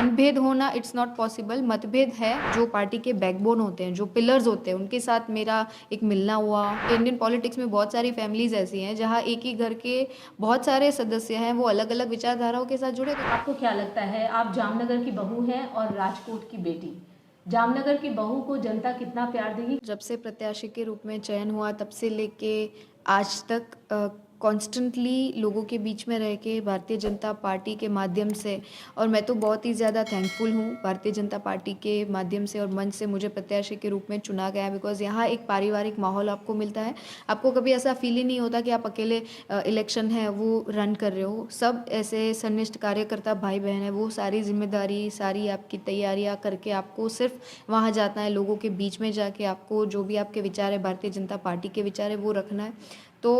मनभेद होना it's not possible. मतभेद है जो पार्टी के बैकबोन होते हैं, जो पिलर्स होते हैं, उनके साथ मेरा एक मिलना हुआ। इंडियन पॉलिटिक्स में बहुत सारी फैमिलीज ऐसी हैं जहाँ एक ही घर के बहुत सारे सदस्य हैं, वो अलग अलग विचारधाराओं के साथ जुड़े। आपको क्या लगता है, आप जामनगर की बहू हैं और राजकोट की बेटी, जामनगर की बहू को जनता कितना प्यार देगी? जब से प्रत्याशी के रूप में चयन हुआ तब से लेके आज तक कॉन्स्टेंटली लोगों के बीच में रह के भारतीय जनता पार्टी के माध्यम से, और मैं तो बहुत ही ज़्यादा थैंकफुल हूँ भारतीय जनता पार्टी के माध्यम से और मंच से मुझे प्रत्याशी के रूप में चुना गया है। बिकॉज यहाँ एक पारिवारिक माहौल आपको मिलता है। आपको कभी ऐसा फील ही नहीं होता कि आप अकेले इलेक्शन है वो रन कर रहे हो। सब ऐसे सन्निष्ठ कार्यकर्ता भाई बहन है, वो सारी जिम्मेदारी, सारी आपकी तैयारियाँ करके आपको सिर्फ वहाँ जाना है, लोगों के बीच में जाके आपको जो भी आपके विचार है, भारतीय जनता पार्टी के विचार है, वो रखना है। तो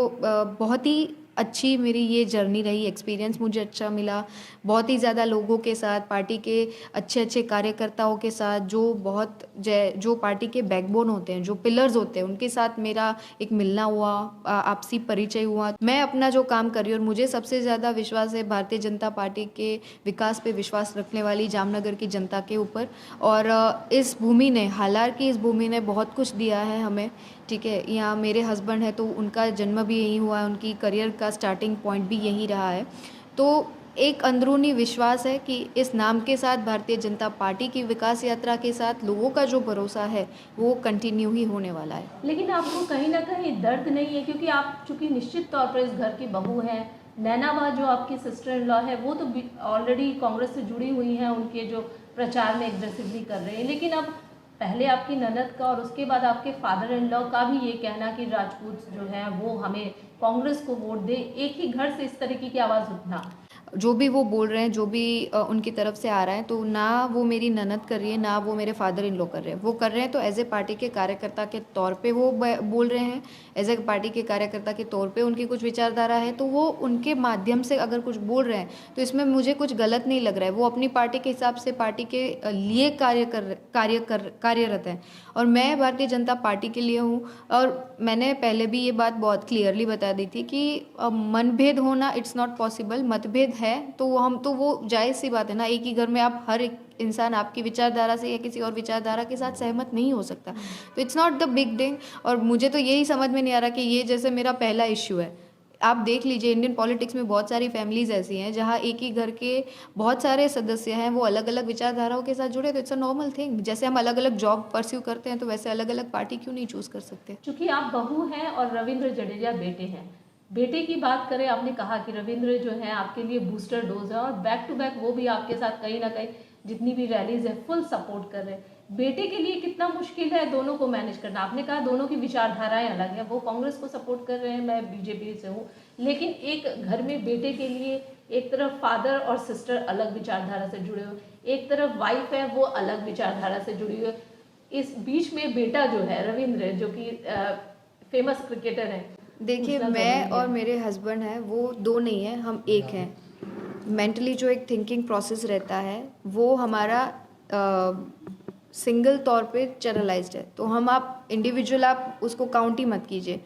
बहुत ही अच्छी मेरी ये जर्नी रही, एक्सपीरियंस मुझे अच्छा मिला। बहुत ही ज़्यादा लोगों के साथ, पार्टी के अच्छे अच्छे कार्यकर्ताओं के साथ, जो पार्टी के बैकबोन होते हैं, जो पिलर्स होते हैं, उनके साथ मेरा एक मिलना हुआ, आपसी परिचय हुआ। मैं अपना जो काम कर रही हूँ और मुझे सबसे ज़्यादा विश्वास है भारतीय जनता पार्टी के विकास पे विश्वास रखने वाली जामनगर की जनता के ऊपर। और इस भूमि ने, हालांकि इस भूमि ने बहुत कुछ दिया है हमें, ठीक है। यहाँ मेरे हस्बैंड है तो उनका जन्म भी यहीं हुआ है, उनकी करियर का स्टार्टिंग पॉइंट भी यहीं रहा है। तो एक अंदरूनी विश्वास है कि इस नाम के साथ, भारतीय जनता पार्टी की विकास यात्रा के साथ, लोगों का जो भरोसा है वो कंटिन्यू ही होने वाला है। लेकिन आपको कहीं ना कहीं दर्द नहीं है, क्योंकि आप चूंकि निश्चित तौर पर इस घर की बहू हैं। नैनावा जो आपकी सिस्टर इन लॉ है वो तो ऑलरेडी कांग्रेस से जुड़ी हुई हैं, उनके जो प्रचार में एग्रेसिवली कर रहे हैं। लेकिन अब पहले आपकी ननद का और उसके बाद आपके फादर इन लॉ का भी ये कहना कि राजपूत जो है वो हमें कांग्रेस को वोट दे, एक ही घर से इस तरीके की आवाज़ उठना। जो भी वो बोल रहे हैं, जो भी उनकी तरफ से आ रहा है, तो ना वो मेरी ननद कर रही है, ना वो मेरे फादर इन लॉ कर रहे हैं। वो कर रहे हैं तो एज ए पार्टी के कार्यकर्ता के तौर पे वो बोल रहे हैं। एज ए पार्टी के कार्यकर्ता के तौर पे उनकी कुछ विचारधारा है, तो वो उनके माध्यम से अगर कुछ बोल रहे हैं तो इसमें मुझे कुछ गलत नहीं लग रहा है। वो अपनी पार्टी के हिसाब से पार्टी के लिए कार्यरत हैं और मैं भारतीय जनता पार्टी के लिए हूँ। और मैंने पहले भी ये बात बहुत क्लियरली बता दी थी कि मनभेद होना इट्स नॉट पॉसिबल। मतभेद है तो वो जायज़ सी बात है ना। एक ही घर में आप, हर एक इंसान आपकी विचारधारा से या किसी और विचारधारा के साथ सहमत नहीं हो सकता। तो it's not the big thing. और मुझे तो यही समझ में नहीं आ रहा कि ये जैसे मेरा पहला इश्यू है। आप देख लीजिए, इंडियन पॉलिटिक्स में बहुत सारी फैमिलीज ऐसी हैं जहाँ एक ही घर के बहुत सारे सदस्य हैं, वो अलग अलग विचारधाराओं के साथ जुड़े। तो इट्स अ नॉर्मल थिंग। जैसे हम अलग अलग जॉब परस्यू करते हैं तो वैसे अलग अलग पार्टी क्यों नहीं चूज़ कर सकते। चूंकि आप बहू हैं और रविंद्र जडेजा बेटे हैं, बेटे की बात करें, आपने कहा कि रविंद्र जो है आपके लिए बूस्टर डोज है और बैक टू बैक वो भी आपके साथ कहीं ना कहीं जितनी भी रैलीज है फुल सपोर्ट कर रहे हैं। बेटे के लिए कितना मुश्किल है दोनों को मैनेज करना? आपने कहा दोनों की विचारधाराएं अलग हैं, वो कांग्रेस को सपोर्ट कर रहे हैं, मैं बीजेपी से हूँ। लेकिन एक घर में बेटे के लिए एक तरफ फादर और सिस्टर अलग विचारधारा से जुड़े हुए, एक तरफ वाइफ है वो अलग विचारधारा से जुड़ी हुई, इस बीच में बेटा जो है रविंद्र, जो कि फेमस क्रिकेटर है। देखिए, मैं और मेरे हस्बैंड हैं वो दो नहीं है, हम एक हैं। मेंटली जो एक थिंकिंग प्रोसेस रहता है वो हमारा सिंगल तौर पे चैनलाइज्ड है। तो आप इंडिविजुअल, आप उसको काउंट ही मत कीजिए।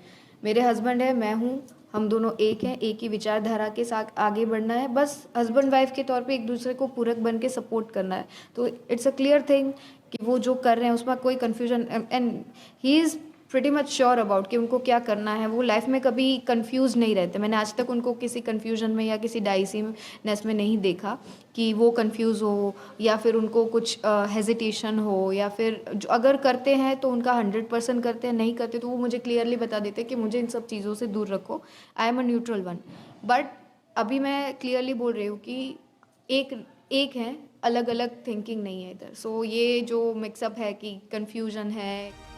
मेरे हस्बैंड है, मैं हूँ, हम दोनों एक हैं। एक ही विचारधारा के साथ आगे बढ़ना है, बस हस्बैंड वाइफ के तौर पे एक दूसरे को पूरक बन के सपोर्ट करना है। तो इट्स अ क्लियर थिंग कि वो जो कर रहे हैं उसमें कोई confusion, and he is pretty much sure about कि उनको क्या करना है। वो लाइफ में कभी कंफ्यूज नहीं रहते। मैंने आज तक उनको किसी कंफ्यूजन में या किसी डाइसीनेस में नहीं देखा कि वो कंफ्यूज हो या फिर उनको कुछ हेजिटेशन हो, या फिर जो अगर करते हैं तो उनका 100% करते हैं, नहीं करते तो वो मुझे क्लियरली बता देते हैं कि मुझे इन सब चीज़ों से दूर रखो, I am a neutral one. But अभी मैं क्लियरली बोल रही हूँ कि एक एक है, अलग अलग थिंकिंग नहीं है इधर। सो ये जो मिक्सअप है कि कंफ्यूजन है।